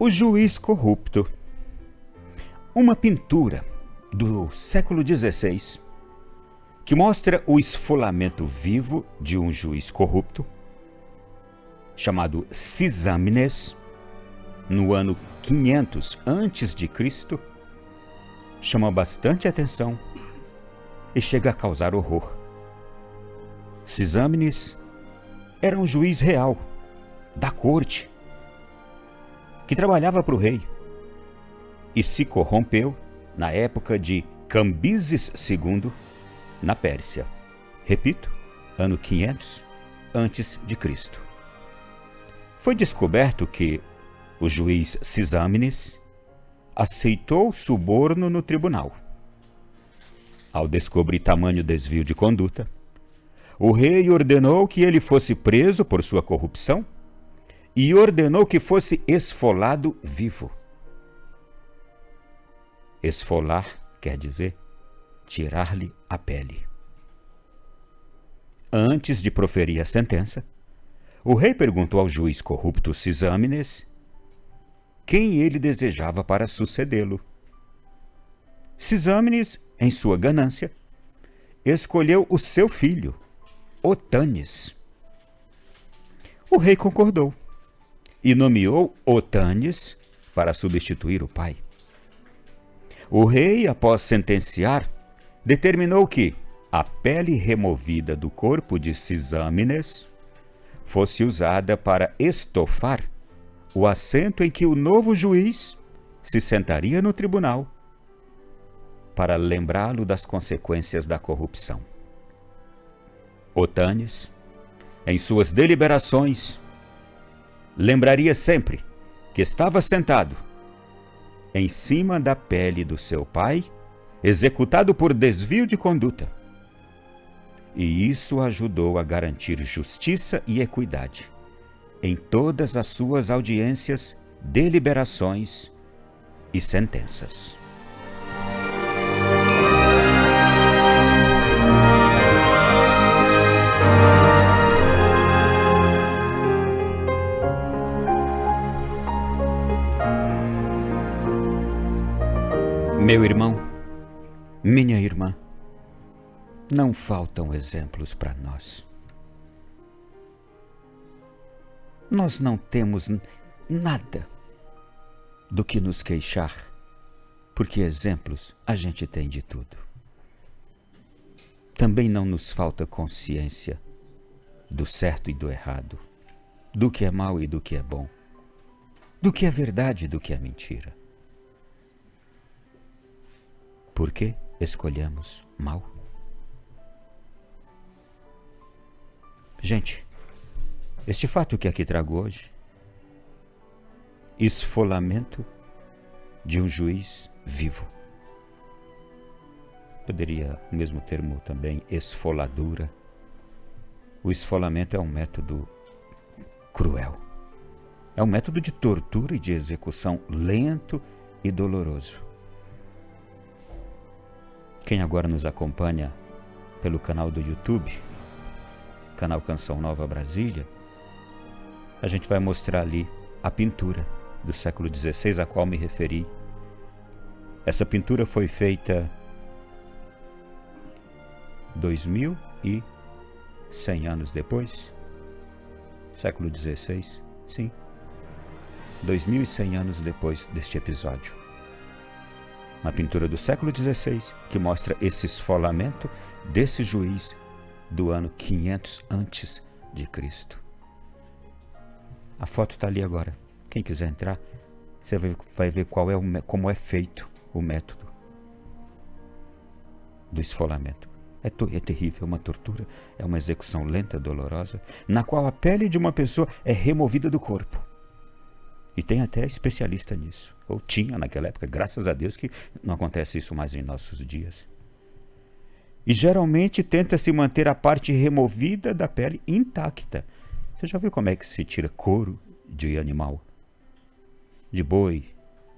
O juiz corrupto. Uma pintura do século XVI que mostra o esfolamento vivo de um juiz corrupto chamado Cisâmines no ano 500 a.C. chama bastante atenção e chega a causar horror. Cisâmines era um juiz real da corte que trabalhava para o rei e se corrompeu na época de Cambises II na Pérsia. Repito, ano 500 a.C. Foi descoberto que o juiz Cisâmines aceitou suborno no tribunal. Ao descobrir tamanho desvio de conduta, o rei ordenou que ele fosse preso por sua corrupção e ordenou que fosse esfolado vivo. Esfolar quer dizer tirar-lhe a pele. Antes de proferir a sentença, o rei perguntou ao juiz corrupto Cisâmines quem ele desejava para sucedê-lo. Cisâmines, em sua ganância, escolheu o seu filho, Otânies. O rei concordou e nomeou Otânies para substituir o pai. O rei, após sentenciar, determinou que a pele removida do corpo de Cisâmines fosse usada para estofar o assento em que o novo juiz se sentaria no tribunal, para lembrá-lo das consequências da corrupção. Otânies, em suas deliberações, lembraria sempre que estava sentado em cima da pele do seu pai, executado por desvio de conduta. E isso ajudou a garantir justiça e equidade em todas as suas audiências, deliberações e sentenças. Meu irmão, minha irmã, não faltam exemplos para nós. Nós não temos nada do que nos queixar, porque exemplos a gente tem de tudo. Também não nos falta consciência do certo e do errado, do que é mal e do que é bom, do que é verdade e do que é mentira. Por que escolhemos mal? Gente, este fato que aqui trago hoje, esfolamento de um juiz vivo. Poderia o mesmo termo também esfoladura. O esfolamento é um método cruel. É um método de tortura e de execução lento e doloroso. Quem agora nos acompanha pelo canal do YouTube, canal Canção Nova Brasília, a gente vai mostrar ali a pintura do século XVI a qual me referi. Essa pintura foi feita 2100 anos depois, século XVI, sim, 2100 anos depois deste episódio. Uma pintura do século XVI que mostra esse esfolamento desse juiz do ano 500 a.C. A foto está ali agora. Quem quiser entrar, você vai ver como é feito o método do esfolamento. É terrível, é uma tortura, é uma execução lenta, dolorosa, na qual a pele de uma pessoa é removida do corpo. E tem até especialista nisso. Ou tinha naquela época, graças a Deus que não acontece isso mais em nossos dias. E geralmente tenta-se manter a parte removida da pele intacta. Você já viu como é que se tira couro de animal? De boi,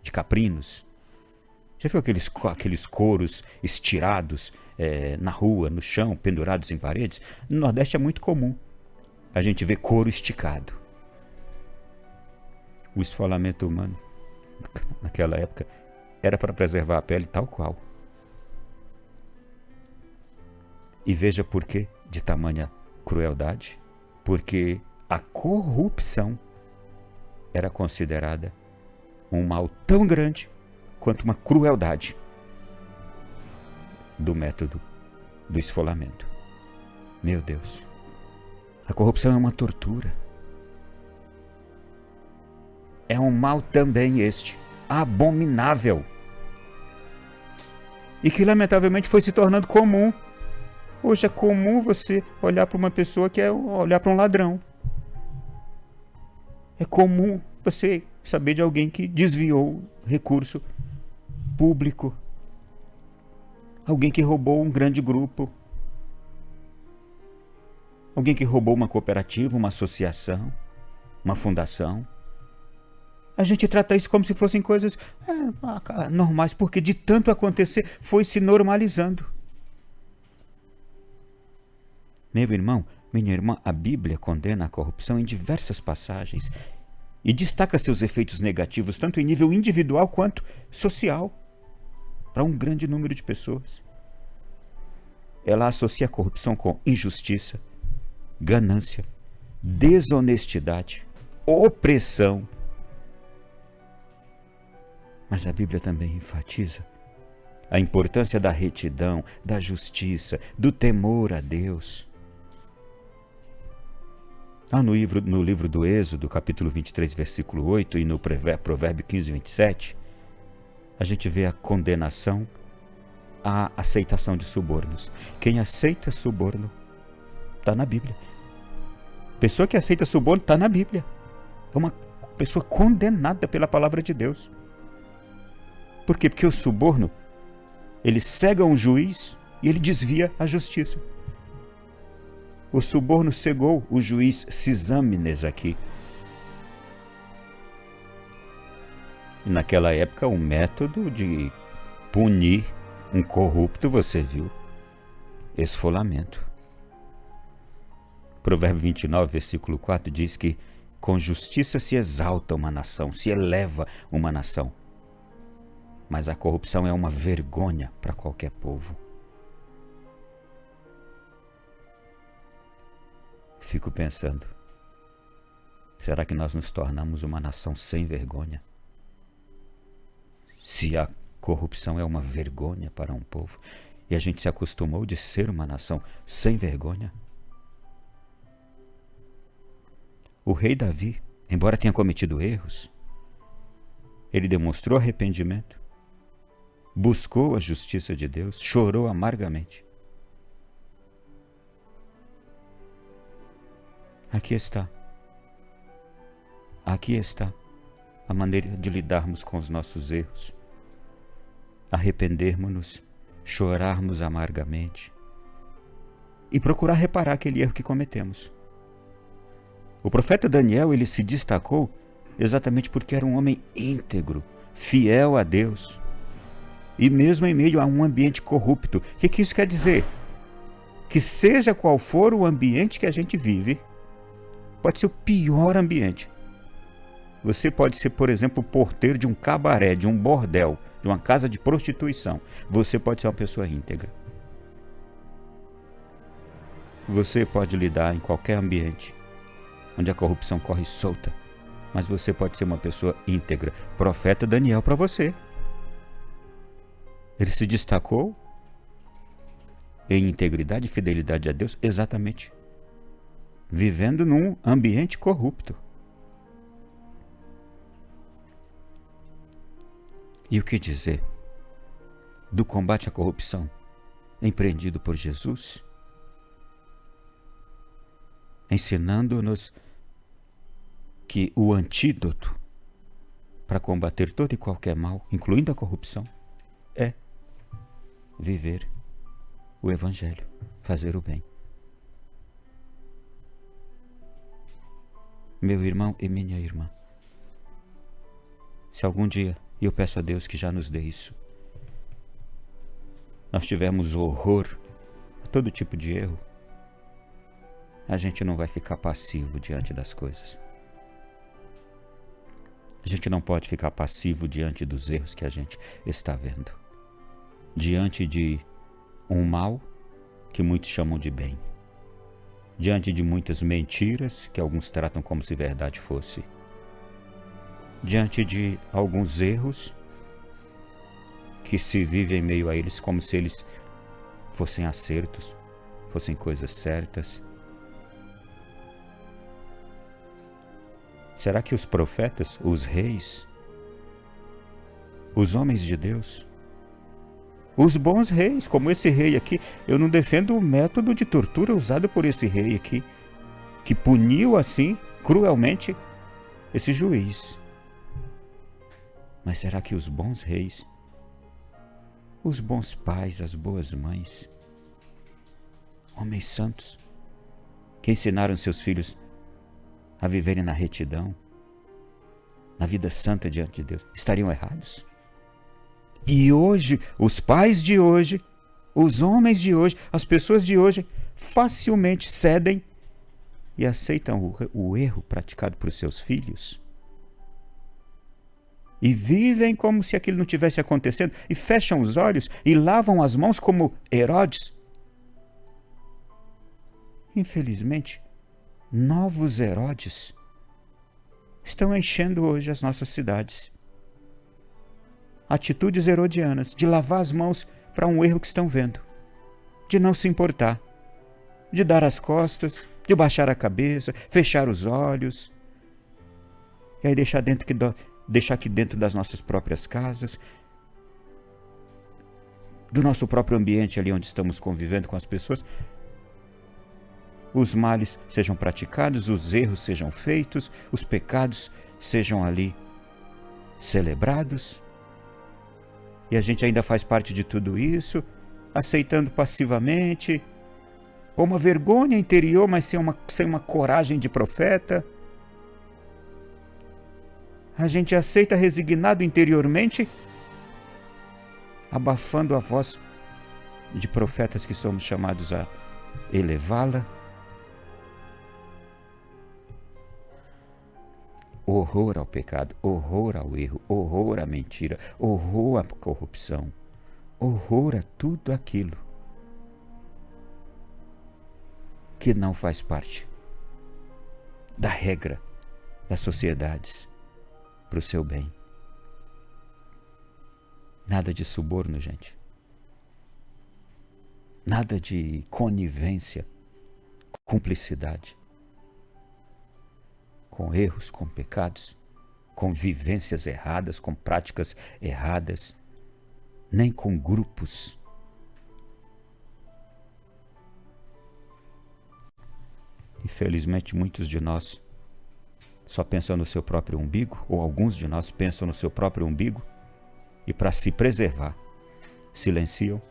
de caprinos? Já viu aqueles couros estirados na rua, no chão, pendurados em paredes? No Nordeste é muito comum a gente ver couro esticado. O esfolamento humano naquela época, era para preservar a pele tal qual. E veja por que de tamanha crueldade. Porque a corrupção era considerada um mal tão grande quanto uma crueldade do método do esfolamento. Meu Deus, a corrupção é uma tortura. É um mal também este, abominável. E que lamentavelmente foi se tornando comum. Hoje é comum você olhar para uma pessoa que é olhar para um ladrão. É comum você saber de alguém que desviou recurso público. Alguém que roubou um grande grupo. Alguém que roubou uma cooperativa, uma associação, uma fundação. A gente trata isso como se fossem coisas normais, porque de tanto acontecer foi se normalizando. Meu irmão, minha irmã, a Bíblia condena a corrupção em diversas passagens e destaca seus efeitos negativos, tanto em nível individual quanto social, para um grande número de pessoas. Ela associa a corrupção com injustiça, ganância, desonestidade, opressão. Mas a Bíblia também enfatiza a importância da retidão, da justiça, do temor a Deus. No livro do Êxodo, capítulo 23, versículo 8, e no provérbio 15, 27, a gente vê a condenação à aceitação de subornos. Quem aceita suborno está na Bíblia. Pessoa que aceita suborno está na Bíblia. É uma pessoa condenada pela palavra de Deus. Por quê? Porque o suborno, ele cega um juiz e ele desvia a justiça. O suborno cegou o juiz Cisâmines aqui. E naquela época, o método de punir um corrupto, você viu, esfolamento. Provérbio 29, versículo 4 diz que com justiça se exalta uma nação, se eleva uma nação. Mas a corrupção é uma vergonha para qualquer povo. Fico pensando, será que nós nos tornamos uma nação sem vergonha? Se a corrupção é uma vergonha para um povo e a gente se acostumou de ser uma nação sem vergonha? O rei Davi, embora tenha cometido erros, ele demonstrou arrependimento, buscou a justiça de Deus, chorou amargamente. Aqui está a maneira de lidarmos com os nossos erros. Arrependermos-nos, chorarmos amargamente e procurar reparar aquele erro que cometemos. O profeta Daniel, ele se destacou exatamente porque era um homem íntegro, fiel a Deus. E mesmo em meio a um ambiente corrupto. O que isso quer dizer? Que seja qual for o ambiente que a gente vive, pode ser o pior ambiente. Você pode ser, por exemplo, porteiro de um cabaré, de um bordel, de uma casa de prostituição. Você pode ser uma pessoa íntegra. Você pode lidar em qualquer ambiente onde a corrupção corre solta, mas você pode ser uma pessoa íntegra. Profeta Daniel para você. Ele se destacou em integridade e fidelidade a Deus, exatamente vivendo num ambiente corrupto. E o que dizer do combate à corrupção empreendido por Jesus, ensinando-nos que o antídoto para combater todo e qualquer mal, incluindo a corrupção, é viver o Evangelho, fazer o bem. Meu irmão e minha irmã, se algum dia, e eu peço a Deus que já nos dê isso, nós tivermos horror a todo tipo de erro, a gente não vai ficar passivo diante das coisas. A gente não pode ficar passivo diante dos erros que a gente está vendo. Diante de um mal que muitos chamam de bem. Diante de muitas mentiras que alguns tratam como se verdade fosse. Diante de alguns erros que se vive em meio a eles como se eles fossem acertos, fossem coisas certas. Será que os profetas, os reis, os homens de Deus, os bons reis, como esse rei aqui, eu não defendo o método de tortura usado por esse rei aqui, que puniu assim, cruelmente, esse juiz. Mas será que os bons reis, os bons pais, as boas mães, homens santos, que ensinaram seus filhos a viverem na retidão, na vida santa diante de Deus, estariam errados? E hoje, os pais de hoje, os homens de hoje, as pessoas de hoje, facilmente cedem e aceitam o erro praticado por seus filhos. E vivem como se aquilo não tivesse acontecendo, e fecham os olhos e lavam as mãos como Herodes. Infelizmente, novos Herodes estão enchendo hoje as nossas cidades. Atitudes herodianas, de lavar as mãos para um erro que estão vendo, de não se importar, de dar as costas, de baixar a cabeça, fechar os olhos, e aí deixar aqui dentro das nossas próprias casas, do nosso próprio ambiente ali onde estamos convivendo com as pessoas, os males sejam praticados, os erros sejam feitos, os pecados sejam ali celebrados, e a gente ainda faz parte de tudo isso, aceitando passivamente, com uma vergonha interior, mas sem uma coragem de profeta. A gente aceita resignado interiormente, abafando a voz de profetas que somos chamados a elevá-la. Horror ao pecado, horror ao erro, horror à mentira, horror à corrupção, horror a tudo aquilo que não faz parte da regra das sociedades para o seu bem. Nada de suborno, gente. Nada de conivência, cumplicidade com erros, com pecados, com vivências erradas, com práticas erradas, nem com grupos. Infelizmente, muitos de nós só pensam no seu próprio umbigo, ou alguns de nós pensam no seu próprio umbigo, e para se preservar, silenciam,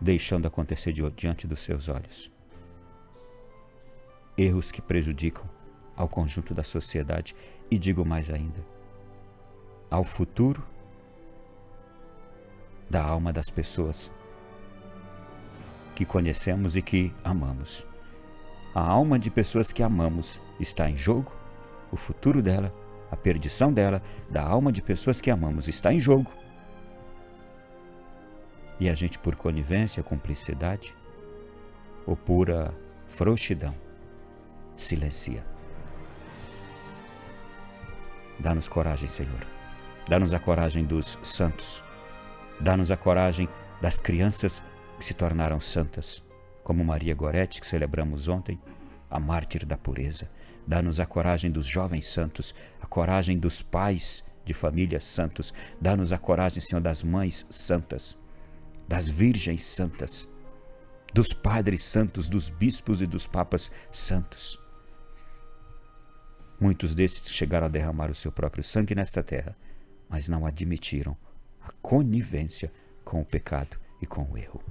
deixando acontecer diante dos seus olhos. Erros que prejudicam ao conjunto da sociedade e, digo mais ainda, ao futuro da alma das pessoas que conhecemos e que amamos. A alma de pessoas que amamos está em jogo, o futuro dela, a perdição dela, da alma de pessoas que amamos está em jogo. E a gente, por conivência, cumplicidade ou pura frouxidão, silencia. Dá-nos coragem, Senhor. Dá-nos a coragem dos santos. Dá-nos a coragem das crianças que se tornaram santas, como Maria Gorete, que celebramos ontem, a mártir da pureza. Dá-nos a coragem dos jovens santos, a coragem dos pais de famílias santos. Dá-nos a coragem, Senhor, das mães santas, das virgens santas, dos padres santos, dos bispos e dos papas santos. Muitos desses chegaram a derramar o seu próprio sangue nesta terra, mas não admitiram a conivência com o pecado e com o erro.